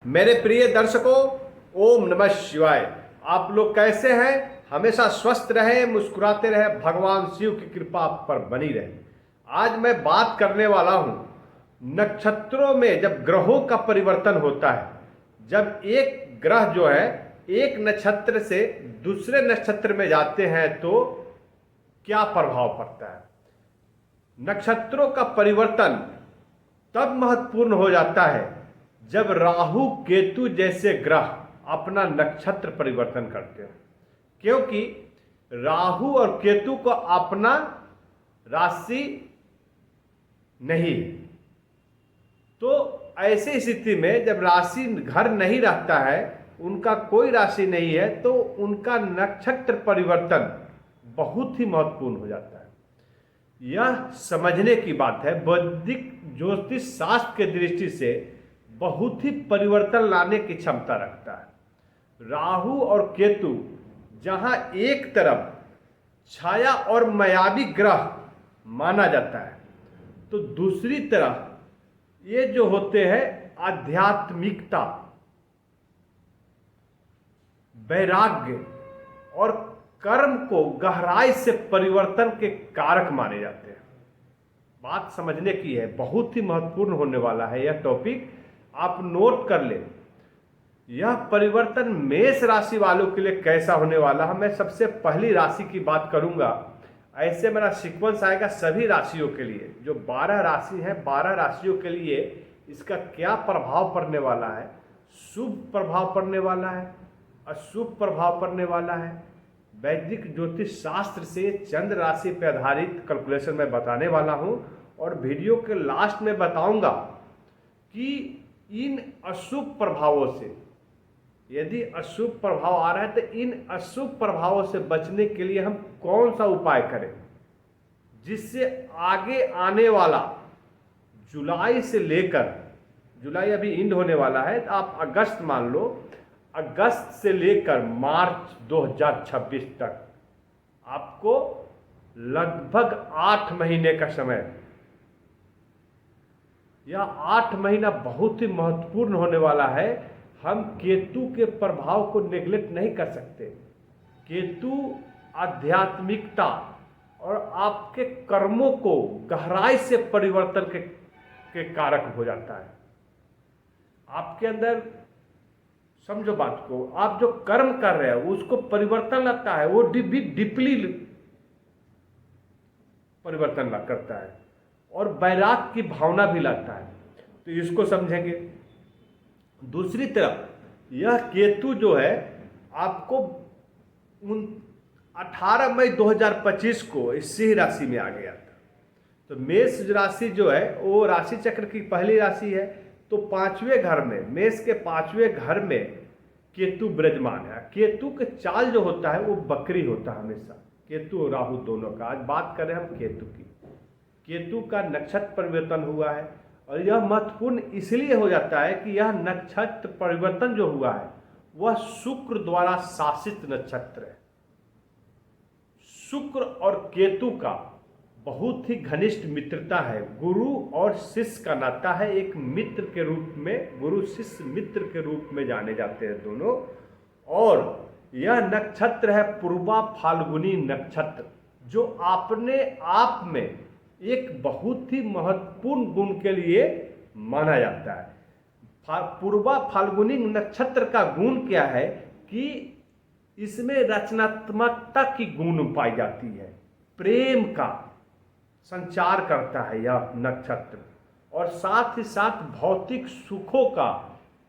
मेरे प्रिय दर्शकों, ओम नमः शिवाय। आप लोग कैसे हैं? हमेशा स्वस्थ रहे, मुस्कुराते रहे, भगवान शिव की कृपा आप पर बनी रहे। आज मैं बात करने वाला हूं नक्षत्रों में जब ग्रहों का परिवर्तन होता है, जब एक ग्रह जो है एक नक्षत्र से दूसरे नक्षत्र में जाते हैं तो क्या प्रभाव पड़ता है। नक्षत्रों का परिवर्तन तब महत्वपूर्ण हो जाता है जब राहु केतु जैसे ग्रह अपना नक्षत्र परिवर्तन करते हैं, क्योंकि राहु और केतु को अपना राशि नहीं है। तो ऐसी स्थिति में जब राशि घर नहीं रहता है, उनका कोई राशि नहीं है, तो उनका नक्षत्र परिवर्तन बहुत ही महत्वपूर्ण हो जाता है। यह समझने की बात है, वैदिक ज्योतिष शास्त्र के दृष्टि से बहुत ही परिवर्तन लाने की क्षमता रखता है। राहु और केतु जहां एक तरफ छाया और मायावी ग्रह माना जाता है, तो दूसरी तरफ ये जो होते हैं आध्यात्मिकता, वैराग्य और कर्म को गहराई से परिवर्तन के कारक माने जाते हैं। बात समझने की है, बहुत ही महत्वपूर्ण होने वाला है यह टॉपिक, आप नोट कर लें। यह परिवर्तन मेष राशि वालों के लिए कैसा होने वाला है, मैं सबसे पहली राशि की बात करूंगा। ऐसे मेरा सीक्वेंस आएगा सभी राशियों के लिए, जो 12 राशि है 12 राशियों के लिए इसका क्या प्रभाव पड़ने वाला है। शुभ प्रभाव पड़ने वाला है, अशुभ प्रभाव पड़ने वाला है। वैदिक ज्योतिष शास्त्र से चंद्र राशि पर आधारित कैलकुलेशन मैं बताने वाला हूं, और वीडियो के लास्ट में बताऊंगा कि इन अशुभ प्रभावों से, यदि अशुभ प्रभाव आ रहा है तो इन अशुभ प्रभावों से बचने के लिए हम कौन सा उपाय करें, जिससे आगे आने वाला जुलाई से लेकर, जुलाई अभी एंड होने वाला है, तो आप अगस्त मान लो, अगस्त से लेकर मार्च 2026 तक आपको लगभग 8 महीने का समय, यह 8 महीना बहुत ही महत्वपूर्ण होने वाला है। हम केतु के प्रभाव को नेग्लेक्ट नहीं कर सकते। केतु आध्यात्मिकता और आपके कर्मों को गहराई से परिवर्तन के कारक हो जाता है। आपके अंदर, समझो बात को, आप जो कर्म कर रहे हैं उसको परिवर्तन लाता है, वो डीपली परिवर्तन करता है और वैराग की भावना भी लाता है। तो इसको समझेंगे। दूसरी तरफ यह केतु जो है आपको 18 मई 2025 को इस सिंह राशि में आ गया था। तो मेष राशि जो है वो राशि चक्र की पहली राशि है, तो 5वें घर में, मेष के 5वें घर में केतु विराजमान है। केतु के चाल जो होता है वो बकरी होता है हमेशा, केतु और राहु दोनों का। आज बात करें हम केतु की। केतु का नक्षत्र परिवर्तन हुआ है, और यह महत्वपूर्ण इसलिए हो जाता है कि यह नक्षत्र परिवर्तन जो हुआ है वह शुक्र द्वारा शासित नक्षत्र है। शुक्र और केतु का बहुत ही घनिष्ठ मित्रता है, गुरु और शिष्य का नाता है। एक मित्र के रूप में, गुरु शिष्य मित्र के रूप में जाने जाते हैं दोनों। और यह नक्षत्र है पूर्वा फाल्गुनी नक्षत्र, जो अपने आप में एक बहुत ही महत्वपूर्ण गुण के लिए माना जाता है। पूर्वा फाल्गुनी नक्षत्र का गुण क्या है कि इसमें रचनात्मकता की गुण पाई जाती है, प्रेम का संचार करता है यह नक्षत्र, और साथ ही साथ भौतिक सुखों का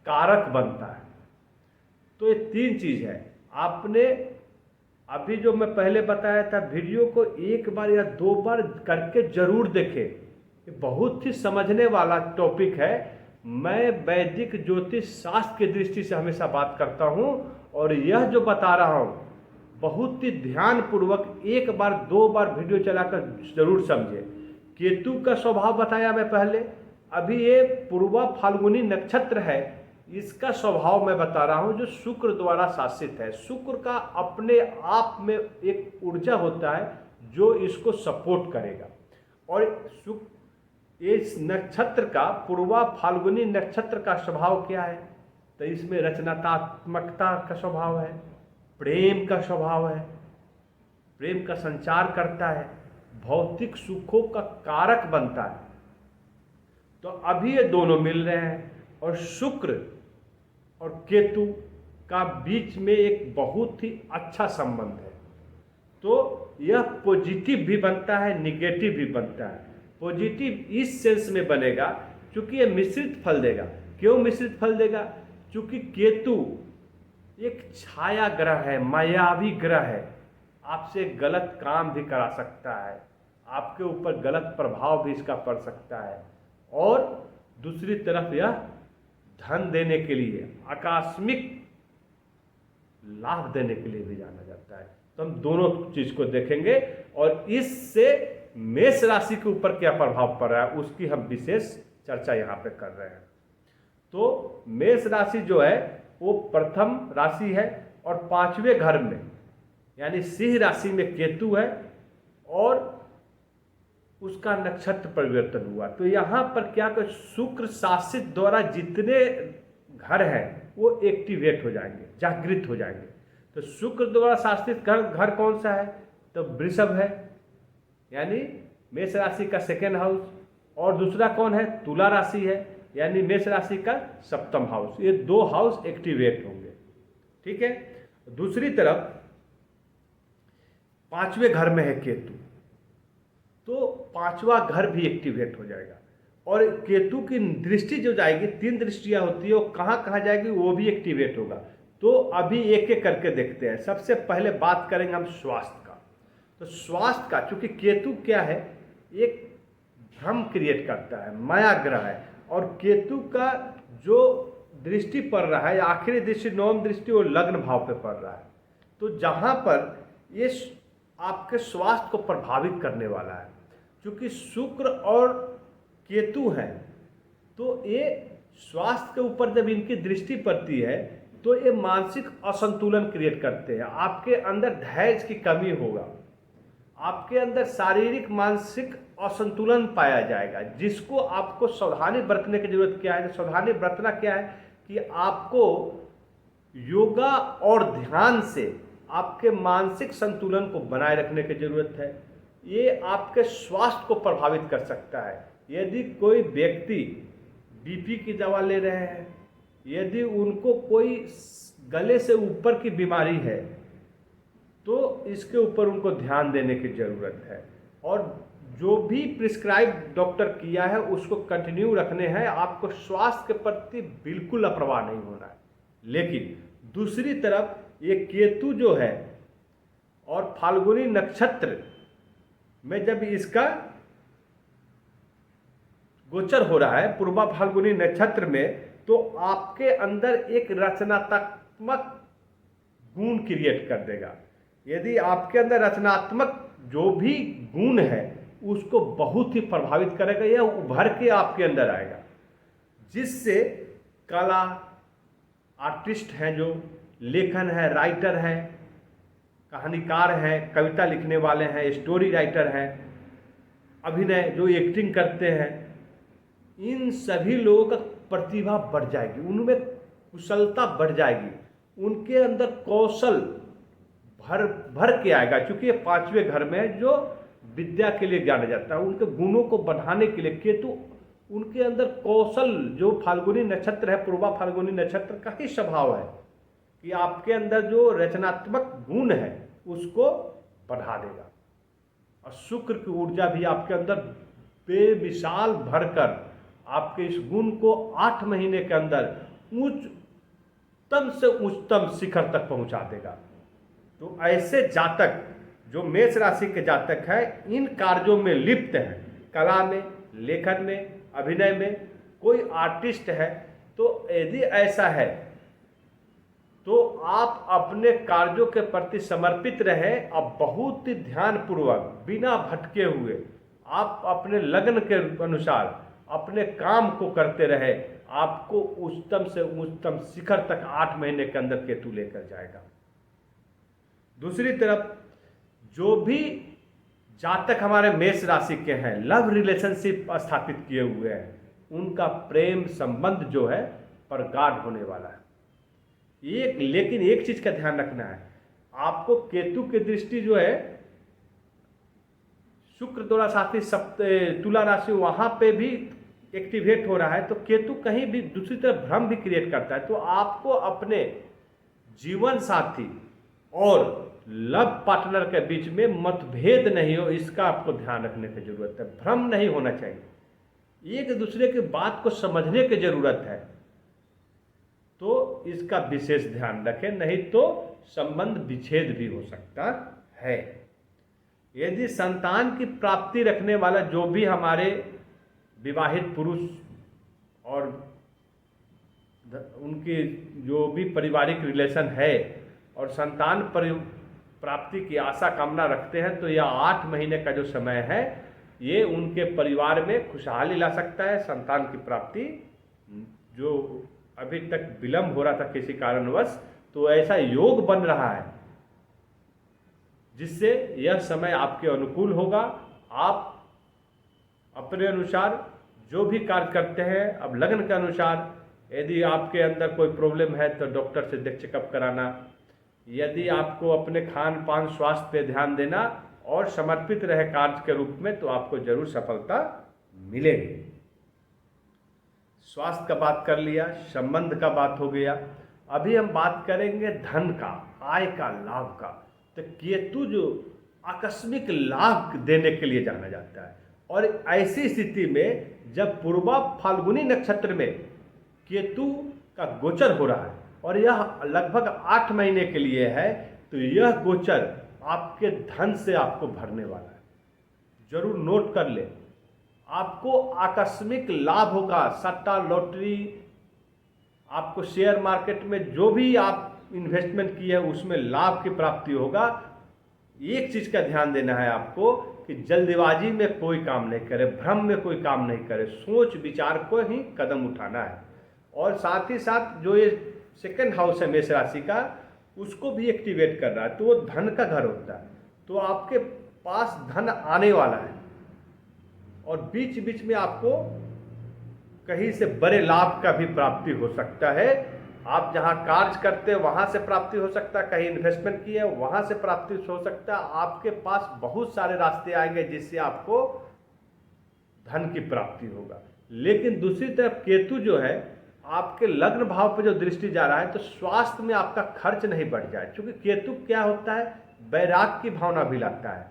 कारक बनता है। तो ये 3 चीज है। आपने अभी जो मैं पहले बताया था, वीडियो को 1 बार या 2 बार करके जरूर देखें। ये बहुत ही समझने वाला टॉपिक है। मैं वैदिक ज्योतिष शास्त्र की दृष्टि से हमेशा बात करता हूं, और यह जो बता रहा हूं बहुत ही ध्यान पूर्वक 1 बार 2 बार वीडियो चलाकर जरूर समझे। केतु का स्वभाव बताया मैं पहले, अभी ये पूर्वा फाल्गुनी नक्षत्र है, इसका स्वभाव मैं बता रहा हूं, जो शुक्र द्वारा शासित है। शुक्र का अपने आप में एक ऊर्जा होता है जो इसको सपोर्ट करेगा। और इस नक्षत्र का, पूर्वा फाल्गुनी नक्षत्र का स्वभाव क्या है? तो इसमें रचनात्मकता का स्वभाव है, प्रेम का स्वभाव है, प्रेम का संचार करता है, भौतिक सुखों का कारक बनता है। तो अभी ये दोनों मिल रहे हैं और शुक्र और केतु का बीच में एक बहुत ही अच्छा संबंध है। तो यह पॉजिटिव भी बनता है, निगेटिव भी बनता है। पॉजिटिव इस सेंस में बनेगा क्योंकि यह मिश्रित फल देगा। क्यों मिश्रित फल देगा? क्योंकि केतु एक छाया ग्रह है, मायावी ग्रह है, आपसे गलत काम भी करा सकता है, आपके ऊपर गलत प्रभाव भी इसका पड़ सकता है। और दूसरी तरफ यह धन देने के लिए, आकस्मिक लाभ देने के लिए भी जाना जाता है। तो हम दोनों चीज को देखेंगे और इससे मेष राशि के ऊपर क्या प्रभाव पड़ रहा है उसकी हम विशेष चर्चा यहाँ पे कर रहे हैं। तो मेष राशि जो है वो प्रथम राशि है और 5वें घर में यानी सिंह राशि में केतु है और उसका नक्षत्र परिवर्तन हुआ। तो यहाँ पर क्या कर शुक्र शासित द्वारा जितने घर हैं वो एक्टिवेट हो जाएंगे, जागृत हो जाएंगे। तो शुक्र द्वारा शासित घर कौन सा है? तो वृषभ है, यानी मेष राशि का सेकेंड हाउस। और दूसरा कौन है? तुला राशि है, यानी मेष राशि का सप्तम हाउस। ये दो हाउस एक्टिवेट होंगे, ठीक है। दूसरी तरफ 5वें घर में है केतु, तो 5वां घर भी एक्टिवेट हो जाएगा। और केतु की दृष्टि जो जाएगी, 3 दृष्टियां होती है, वो कहाँ कहाँ जाएगी वो भी एक्टिवेट होगा। तो अभी एक एक करके देखते हैं। सबसे पहले बात करेंगे हम स्वास्थ्य का। तो स्वास्थ्य का, चूंकि केतु क्या है, एक भ्रम क्रिएट करता है, माया ग्रह है। और केतु का जो दृष्टि पड़ रहा है, आखिरी दृष्टि, 9वीं दृष्टि, वो लग्न भाव पे पड़ रहा है। तो जहाँ पर ये आपके स्वास्थ्य को प्रभावित करने वाला है, क्योंकि शुक्र और केतु हैं, तो ये स्वास्थ्य के ऊपर जब इनकी दृष्टि पड़ती है तो ये मानसिक असंतुलन क्रिएट करते हैं। आपके अंदर धैर्य की कमी होगा, आपके अंदर शारीरिक मानसिक असंतुलन पाया जाएगा, जिसको आपको सावधानी बरतने की जरूरत क्या है? सावधानी बरतना क्या है कि आपको योगा और ध्यान से आपके मानसिक संतुलन को बनाए रखने की जरूरत है। ये आपके स्वास्थ्य को प्रभावित कर सकता है। यदि कोई व्यक्ति बीपी की दवा ले रहे हैं, यदि उनको कोई गले से ऊपर की बीमारी है, तो इसके ऊपर उनको ध्यान देने की ज़रूरत है। और जो भी प्रिस्क्राइब डॉक्टर किया है उसको कंटिन्यू रखने हैं। आपको स्वास्थ्य के प्रति बिल्कुल अप्रवाह नहीं होना है। लेकिन दूसरी तरफ ये केतु जो है और फाल्गुनी नक्षत्र में जब इसका गोचर हो रहा है, पूर्वा फाल्गुनी नक्षत्र में, तो आपके अंदर एक रचनात्मक गुण क्रिएट कर देगा। यदि आपके अंदर रचनात्मक जो भी गुण है उसको बहुत ही प्रभावित करेगा, यह उभर के आपके अंदर आएगा, जिससे कला, आर्टिस्ट हैं, जो लेखन है, राइटर हैं, कहानीकार हैं, कविता लिखने वाले हैं, स्टोरी राइटर हैं, अभिनय जो एक्टिंग करते हैं, इन सभी लोगों का प्रतिभा बढ़ जाएगी, उनमें कुशलता बढ़ जाएगी, उनके अंदर कौशल भर के आएगा। क्योंकि ये 5वें घर में जो विद्या के लिए जाना जाता है, उनके गुणों को बढ़ाने के लिए केतु, उनके अंदर कौशल, जो फाल्गुनी नक्षत्र है, पूर्वा फाल्गुनी नक्षत्र का ही स्वभाव है कि आपके अंदर जो रचनात्मक गुण है उसको बढ़ा देगा। और शुक्र की ऊर्जा भी आपके अंदर बेमिसाल भरकर आपके इस गुण को 8 महीने के अंदर उच्चतम से उच्चतम शिखर तक पहुंचा देगा। तो ऐसे जातक जो मेष राशि के जातक हैं, इन कार्यों में लिप्त हैं, कला में, लेखन में, अभिनय में, कोई आर्टिस्ट है, तो यदि ऐसा है तो आप अपने कार्यों के प्रति समर्पित रहें और बहुत ही ध्यानपूर्वक, बिना भटके हुए, आप अपने लगन के अनुसार अपने काम को करते रहे। आपको उच्चतम से उच्चतम शिखर तक 8 महीने के अंदर केतु लेकर जाएगा। दूसरी तरफ जो भी जातक हमारे मेष राशि के हैं, लव रिलेशनशिप स्थापित किए हुए हैं, उनका प्रेम संबंध जो है प्रगाढ़ होने वाला है। लेकिन एक चीज का ध्यान रखना है, आपको केतु की दृष्टि जो है शुक्र द्वारा साथी तुला राशि वहां पे भी एक्टिवेट हो रहा है, तो केतु कहीं भी दूसरी तरफ भ्रम भी क्रिएट करता है। तो आपको अपने जीवन साथी और लव पार्टनर के बीच में मतभेद नहीं हो, इसका आपको ध्यान रखने की जरूरत है। भ्रम नहीं होना चाहिए, एक दूसरे की बात को समझने की जरूरत है, तो इसका विशेष ध्यान रखें, नहीं तो संबंध विच्छेद भी हो सकता है। यदि संतान की प्राप्ति रखने वाला जो भी हमारे विवाहित पुरुष और उनकी जो भी पारिवारिक रिलेशन है और संतान प्राप्ति की आशा कामना रखते हैं, तो यह 8 महीने का जो समय है ये उनके परिवार में खुशहाली ला सकता है। संतान की प्राप्ति जो अभी तक विलंब हो रहा था किसी कारणवश, तो ऐसा योग बन रहा है जिससे यह समय आपके अनुकूल होगा। आप अपने अनुसार जो भी कार्य करते हैं, अब लग्न के अनुसार यदि आपके अंदर कोई प्रॉब्लम है तो डॉक्टर से चेकअप कराना, यदि आपको अपने खान पान स्वास्थ्य पे ध्यान देना और समर्पित रहे कार्य के रूप में, तो आपको जरूर सफलता मिलेगी। स्वास्थ्य का बात कर लिया, संबंध का बात हो गया, अभी हम बात करेंगे धन का, आय का, लाभ का। तो केतु जो आकस्मिक लाभ देने के लिए जाना जाता है, और ऐसी स्थिति में जब पूर्वा फाल्गुनी नक्षत्र में केतु का गोचर हो रहा है और यह लगभग 8 महीने के लिए है, तो यह गोचर आपके धन से आपको भरने वाला है। जरूर नोट कर ले, आपको आकस्मिक लाभ होगा। सट्टा, लॉटरी, आपको शेयर मार्केट में जो भी आप इन्वेस्टमेंट किए उसमें लाभ की प्राप्ति होगा। एक चीज का ध्यान देना है आपको कि जल्दबाजी में कोई काम नहीं करे, भ्रम में कोई काम नहीं करे, सोच विचार को ही कदम उठाना है। और साथ ही साथ जो ये सेकंड हाउस है मेष राशि का, उसको भी एक्टिवेट कर रहा है, तो वो धन का घर होता है, तो आपके पास धन आने वाला है और बीच बीच में आपको कहीं से बड़े लाभ का भी प्राप्ति हो सकता है। आप जहां कार्य करते हैं वहां से प्राप्ति हो सकता है, कहीं इन्वेस्टमेंट किए वहां से प्राप्ति हो सकता है। आपके पास बहुत सारे रास्ते आएंगे जिससे आपको धन की प्राप्ति होगा। लेकिन दूसरी तरफ केतु जो है आपके लग्न भाव पर जो दृष्टि जा रहा है, तो स्वास्थ्य में आपका खर्च नहीं बढ़ जाए, क्योंकि केतु क्या होता है, वैराग की भावना भी लाता है।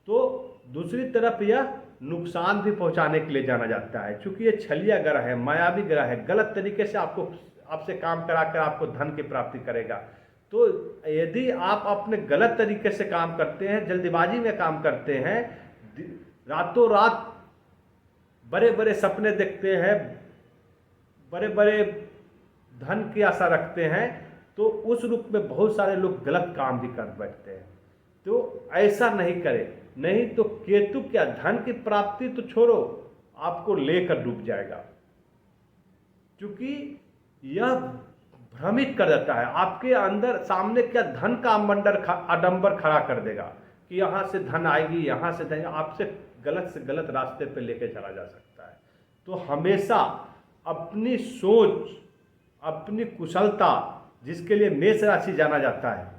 तो दूसरी तरफ यह नुकसान भी पहुंचाने के लिए जाना जाता है, क्योंकि ये छलिया ग्रह है, मायावी ग्रह है, गलत तरीके से आपसे काम कराकर आपको धन की प्राप्ति करेगा। तो यदि आप अपने गलत तरीके से काम करते हैं, जल्दबाजी में काम करते हैं, रातों रात बड़े बड़े सपने देखते हैं, बड़े बड़े धन की आशा रखते हैं, तो उस रूप में बहुत सारे लोग गलत काम भी कर बैठते हैं। तो ऐसा नहीं करें, नहीं तो केतु क्या धन की प्राप्ति तो छोड़ो, आपको लेकर डूब जाएगा, क्योंकि यह भ्रमित कर देता है। आपके अंदर सामने क्या धन का आडंबर खड़ा कर देगा कि यहां से धन आएगी, यहां से धन, आपसे गलत रास्ते पे लेके चला जा सकता है। तो हमेशा अपनी सोच, अपनी कुशलता, जिसके लिए मेष राशि जाना जाता है,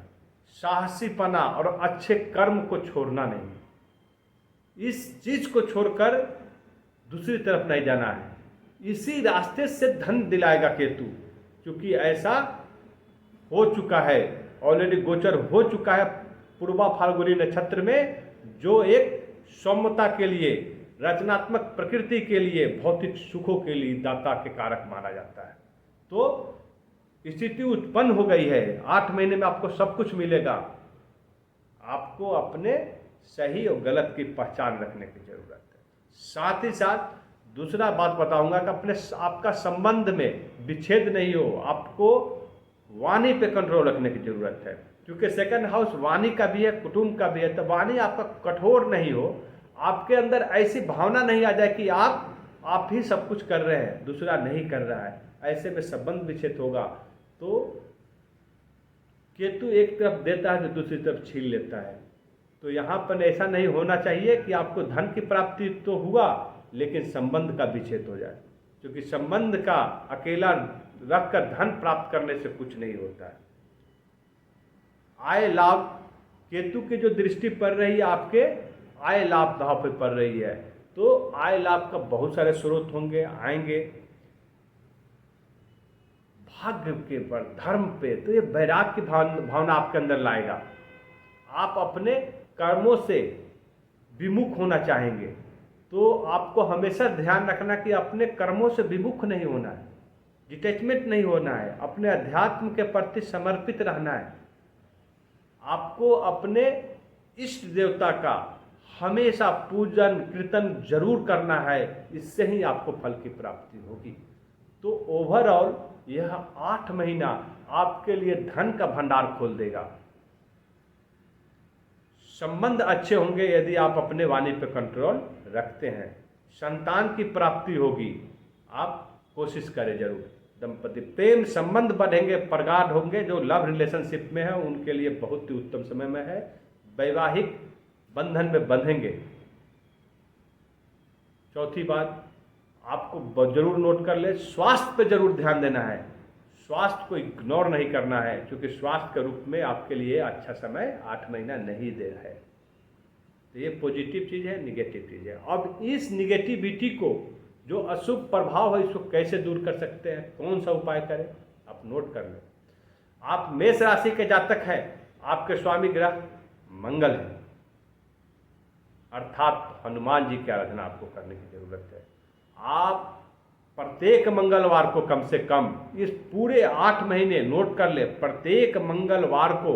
साहसीपना और अच्छे कर्म को छोड़ना नहीं। इस चीज को छोड़कर दूसरी तरफ नहीं जाना है। इसी रास्ते से धन दिलाएगा केतु, क्योंकि ऐसा हो चुका है, ऑलरेडी गोचर हो चुका है पूर्वा फाल्गुनी नक्षत्र में, जो एक सौम्यता के लिए, रचनात्मक प्रकृति के लिए, भौतिक सुखों के लिए दाता के कारक माना जाता है। तो स्थिति उत्पन्न हो गई है, 8 महीने में आपको सब कुछ मिलेगा। आपको अपने सही और गलत की पहचान रखने की जरूरत है। साथ ही साथ दूसरा बात बताऊंगा कि आपका संबंध में विच्छेद नहीं हो, आपको वाणी पे कंट्रोल रखने की जरूरत है, क्योंकि सेकंड हाउस वाणी का भी है, कुटुंब का भी है। तो वाणी आपका कठोर नहीं हो, आपके अंदर ऐसी भावना नहीं आ जाए कि आप ही सब कुछ कर रहे हैं, दूसरा नहीं कर रहा है, ऐसे में संबंध विच्छेद होगा। तो केतु एक तरफ देता है तो दूसरी तरफ छीन लेता है। तो यहाँ पर ऐसा नहीं होना चाहिए कि आपको धन की प्राप्ति तो हुआ लेकिन संबंध का विच्छेद हो जाए, क्योंकि संबंध का अकेला रखकर धन प्राप्त करने से कुछ नहीं होता है। आय लाभ, केतु की जो दृष्टि पड़ रही है आपके आय लाभ भाव पे पड़ रही है, तो आय लाभ का बहुत सारे स्रोत होंगे, आएंगे। भाग्य के पर, धर्म पे, तो ये वैराग्य की भावना आपके अंदर लाएगा। आप अपने कर्मों से विमुख होना चाहेंगे, तो आपको हमेशा ध्यान रखना कि अपने कर्मों से विमुख नहीं होना है, डिटैचमेंट नहीं होना है, अपने अध्यात्म के प्रति समर्पित रहना है। आपको अपने इष्ट देवता का हमेशा पूजन कीर्तन जरूर करना है, इससे ही आपको फल की प्राप्ति होगी। तो ओवरऑल यह 8 महीना आपके लिए धन का भंडार खोल देगा। संबंध अच्छे होंगे यदि आप अपने वाणी पे कंट्रोल रखते हैं। संतान की प्राप्ति होगी, आप कोशिश करें जरूर। दंपति प्रेम संबंध बढ़ेंगे, प्रगाढ़ होंगे। जो लव रिलेशनशिप में है उनके लिए बहुत ही उत्तम समय में है, वैवाहिक बंधन में बंधेंगे। चौथी बात आपको जरूर नोट कर ले, स्वास्थ्य पे जरूर ध्यान देना है। स्वास्थ्य को इग्नोर नहीं करना है, क्योंकि स्वास्थ्य के रूप में आपके लिए अच्छा समय 8 महीना नहीं दे रहा है। तो ये पॉजिटिव चीज़ है, निगेटिव चीज़ है। अब इस निगेटिविटी को, जो अशुभ प्रभाव है, इसको कैसे दूर कर सकते हैं, कौन सा उपाय करें, आप नोट कर लें। आप मेष राशि के जातक हैं, आपके स्वामी ग्रह मंगल है, अर्थात हनुमान जी की आराधना आपको करने की जरूरत है। आप प्रत्येक मंगलवार को कम से कम इस पूरे 8 महीने नोट कर ले, प्रत्येक मंगलवार को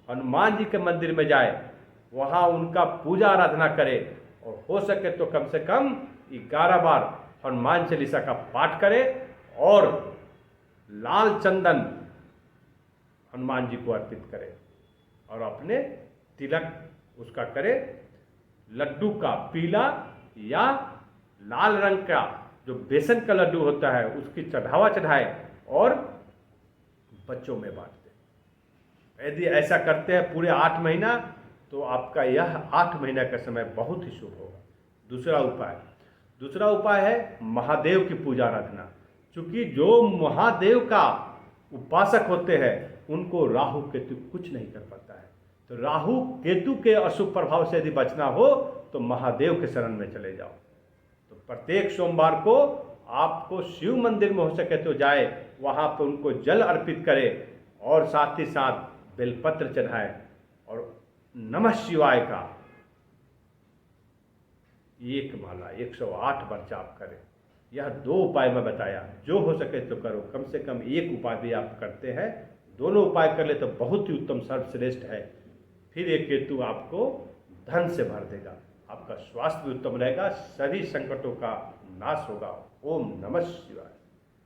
हनुमान जी के मंदिर में जाए, वहाँ उनका पूजा आराधना करे, और हो सके तो कम से कम 11 बार हनुमान चालीसा का पाठ करे, और लाल चंदन हनुमान जी को अर्पित करे, और अपने तिलक उसका करे, लड्डू का पीला या लाल रंग का जो बेसन का लड्डू होता है उसकी चढ़ावा चढ़ाए और बच्चों में बांट दे। यदि ऐसा करते हैं पूरे 8 महीना, तो आपका यह 8 महीना का समय बहुत ही शुभ होगा। दूसरा उपाय है महादेव की पूजा आराधना। क्योंकि जो महादेव का उपासक होते हैं उनको राहु केतु कुछ नहीं कर पाता है। तो राहु केतु के अशुभ प्रभाव से यदि बचना हो तो महादेव के शरण में चले जाओ। तो प्रत्येक सोमवार को आपको शिव मंदिर में हो सके तो जाए, वहाँ पर उनको जल अर्पित करे, और साथ ही साथ बेलपत्र चढ़ाए, और नमः शिवाय का 1 माला 108 बार जाप करें। यह 2 उपाय मैं बताया, जो हो सके तो करो। कम से कम 1 उपाय भी आप करते हैं, दोनों उपाय कर ले तो बहुत ही उत्तम सर्वश्रेष्ठ है। फिर ये केतु आपको धन से भर देगा, आपका स्वास्थ्य भी उत्तम रहेगा, सभी संकटों का नाश होगा। ओम नमः शिवाय।